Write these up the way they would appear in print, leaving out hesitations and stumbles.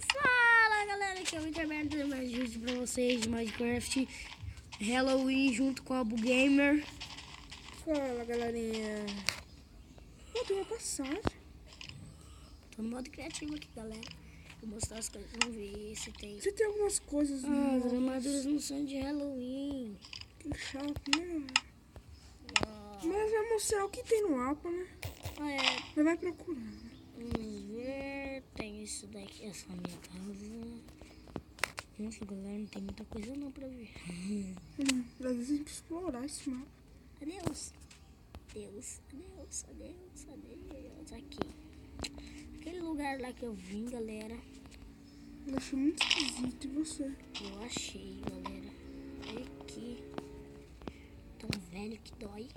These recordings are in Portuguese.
Fala galera, aqui é o Intermédio trazendo mais vídeos pra vocês de Minecraft Halloween junto com a Abu Gamer. Fala galerinha. Tem uma passagem. Tô no modo criativo aqui, galera. Vou mostrar as coisas, vamos ver se tem. Você tem algumas coisas. As armaduras não são de Halloween. Que chato, né? Mas vai mostrar o que tem no mapa, né? Você vai procurar. Vamos ver. Tem isso daqui, essa minha casa. Nossa, galera, não tem muita coisa não pra ver. Às vezes a gente explorar esse mapa. Adeus. Adeus. Aqui. Aquele lugar lá que eu vim, galera. Eu achei muito esquisito. E você? Eu achei, galera. Olha aqui. Tão velho que dói.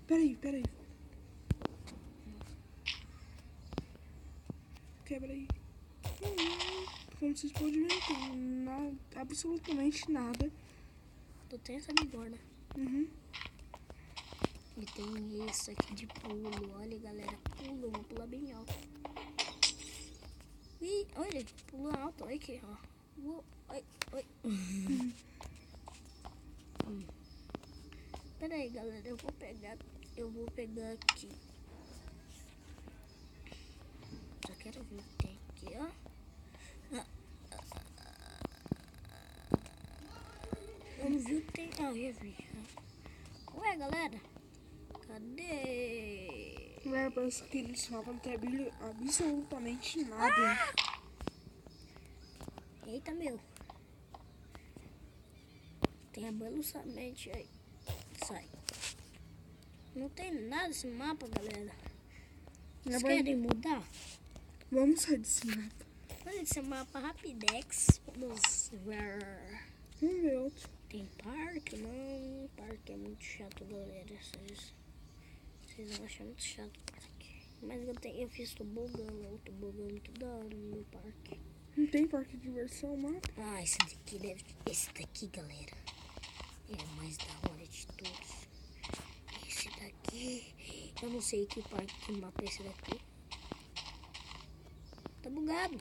Peraí. Quebra aí. Como vocês podem ver, não tem nada, absolutamente nada. Tu tem essa bigorna. E tem isso aqui de pulo. Olha, galera. Pulo. Eu vou pular bem alto. Ih, olha. Pulo alto. Olha aqui, ó. Oi. Pera aí, galera. Eu vou pegar aqui. Só quero ver o que tem aqui, ó. Eu não vi o que tem. Ah, eu já vi. Ué, galera. Cadê? Galera, parece que eles falam que não tem absolutamente nada. Eita, meu. Tem abalançamento aí. Sai. Não tem nada nesse mapa, galera. Vocês querem mudar? Vamos sair desse mapa. Olha esse mapa Rapidex. Vamos ver. Vamos ver outro. Tem parque? Não. Parque é muito chato, galera. Vocês vão achar muito chato o parque. Mas eu fiz tobogã. O tobogã é muito da hora no meu parque. Não tem parque de diversão, mapa? Ah, esse daqui, galera, é mais da hora de todos. Esse daqui, eu não sei que mapa é esse daqui. Tá bugado.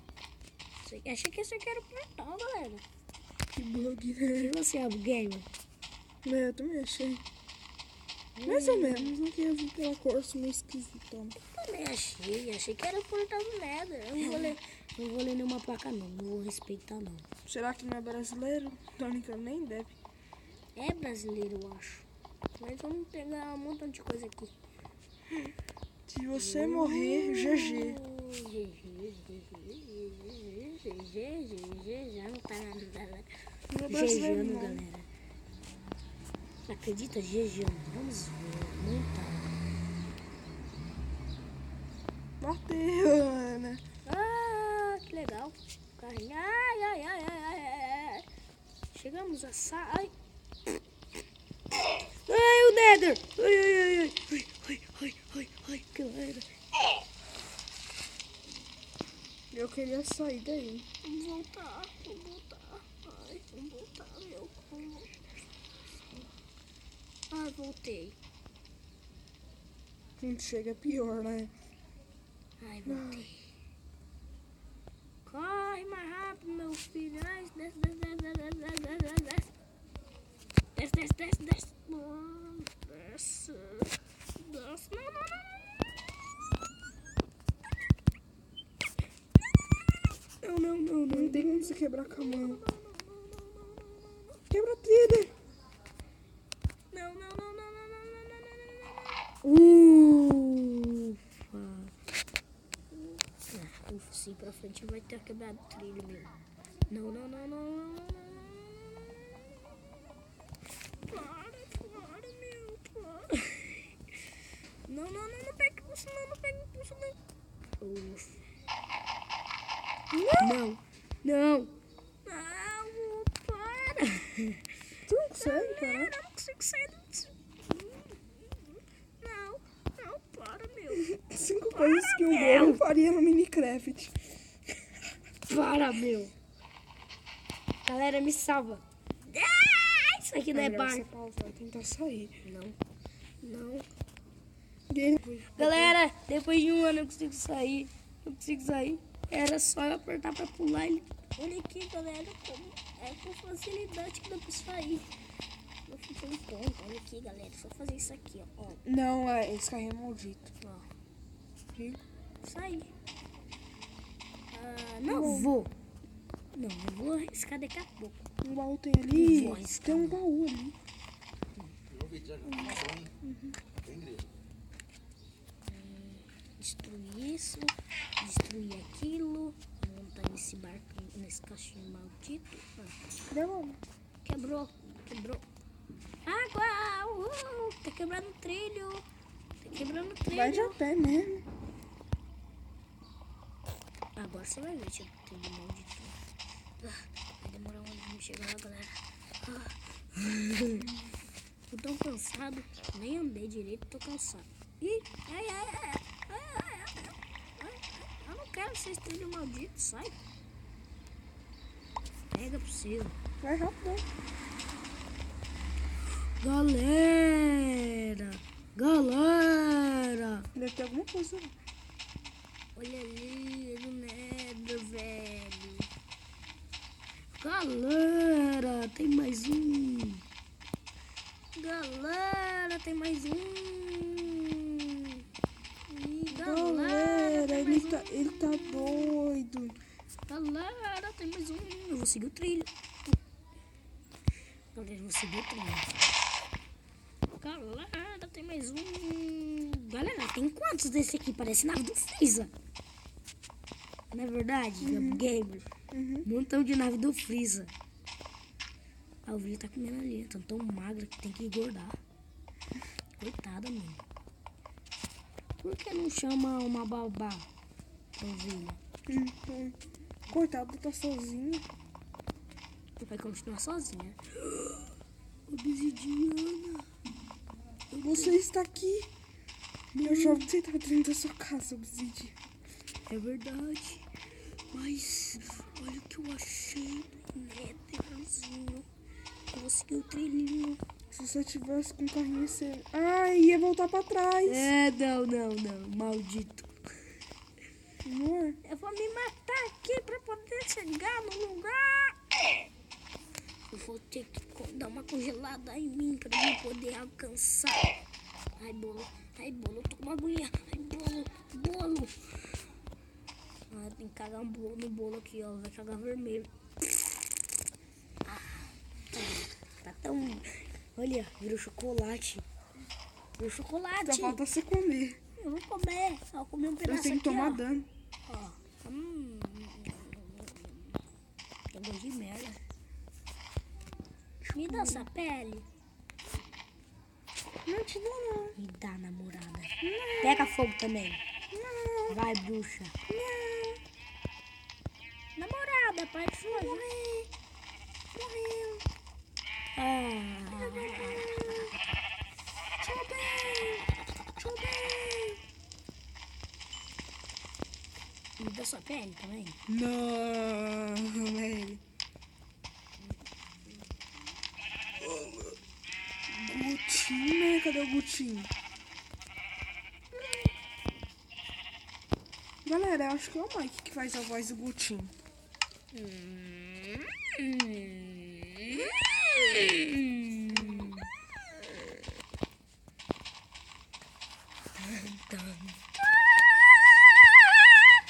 Achei que esse aqui era o portal, galera. Que bug, né? E você, Abu Gamer? Eu também achei. Mais ou menos, não queria vir pela cor, sou meio esquisitão. Eu também achei que era o portal do Nether. Eu não vou ler nenhuma placa não vou respeitar não. Será que não é brasileiro? Tônica nem deve. É brasileiro, eu acho. Mas vamos pegar um montão de coisa aqui. Se você morrer, GG. Já não tá nada. Não é brasileiro, GG, não. galera. Acredita, GG. Vamos ver. Não tá. Bateu, Ana. Ah, que legal. Carrinho. Ai. Chegamos a ai, o Nether. Ai, galera. Eu queria sair daí. Vamos voltar. Ai, vamos voltar, meu. Ai, voltei. Quando chega é pior, né? Ai, voltei. Corre mais rápido, meu filho. Ai, desce. Desce. Não. Não tem como você quebrar com a mão. Quebra a trilha. Não. Ufa, sim, pra frente vai ter quebrado o trilho, meu. Não. Para, meu, para. Não pega impulso, não. Ufa. Não, para. Tu não consegue, cara? Eu não consigo sair disso. Não, para, meu. 5 coisas que um bolo faria no Minecraft. Para, meu. Galera, me salva. Isso aqui não é Melhor barco. você pausar e tentar sair. Não. Depois, Galera, depois de um ano eu consigo sair. Era só eu apertar pra pular e... Olha aqui, galera, com facilidade que dá pra sair. Eu fiquei um tonto, olha aqui, galera. Só fazer isso aqui, ó. Não, esse carrinho é maldito. Ó. Viu? Sai. Não vou. Não, eu vou arriscar daqui a pouco. Um baú tem ali. Vou arriscar. Tem um baú ali. Destruir isso, destruir aquilo, montar nesse barco, nesse caixinho maldito. Deu. Quebrou. Água! Tá quebrando o trilho. Vai de a pé mesmo. Agora você vai ver, trilho maldito. Vai demorar um ano pra chegar lá, galera. Tô tão cansado, nem andei direito, tô cansado. Ih, eu não quero ser trilho maldito, sai. Pega pro seu. Vai rápido. Galera! Deve ter alguma coisa lá. Olha ali, no Nether, velho. Galera, tem mais um. Ih, galera, ele tá doido. Galera, tem mais um. Eu vou seguir o trilho. Galera, eu vou seguir o trilho. Galera, tem mais um. Galera, tem quantos desse aqui? Parece nave do Freeza. Não é verdade, Gamer? Um montão de nave do Freeza. A ovelha tá comendo ali. Tá tão magra que tem que engordar. Coitada, mano. Por que não chama uma babá pra ovelha? Coitado, tá sozinho. Vai continuar sozinha. Obsidiana. Você está aqui. Eu já vi que você tá dentro da sua casa, Obsidiana. É verdade. Mas olha o que eu achei do Netherzinho. Eu vou seguir o trilhinho. Se você tivesse com o carrinho, você... ia voltar pra trás. Não. Maldito. Amor. Eu vou me matar aqui pra poder chegar no lugar. Eu vou ter que dar uma congelada em mim pra eu poder alcançar. Ai, bolo, eu tô com uma agulha. Ai, bolo. Tem que cagar no bolo aqui, ó. Vai cagar vermelho. Tá tão... Olha, virou chocolate. Só falta você comer. Eu vou comer. Vou comer um pedaço Você tem que aqui, tomar ó. dano. Ó. Eu gosto de merda. Me dá essa pele. Não te dou, não. Me dá, namorada. Pega fogo também. Não. Vai, bruxa. Não. Namorada, pai de fogo. Morreu. Chovei. Me dá sua pele também. Não, velho. Gutinho, né? Cadê o Gutinho? Galera, eu acho que é o Mike que faz a voz do Gutinho.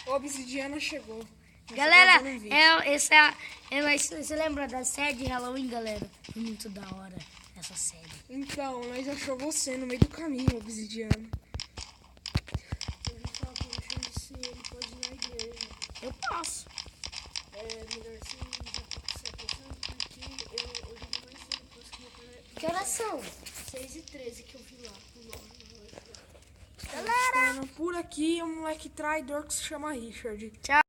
Obsidiana chegou. Galera, você lembra da série de Halloween, galera? Foi muito da hora essa série. Então, nós achou você no meio do caminho, Obsidiana. Eu já tava pensando se ele pode ir na igreja. Eu posso. É melhor se apressando porque eu já não mais sei depois que meu pai... Que horas são? 6h13 que eu vi lá. Galera! Por aqui, um moleque traidor que se chama Richard. Tchau.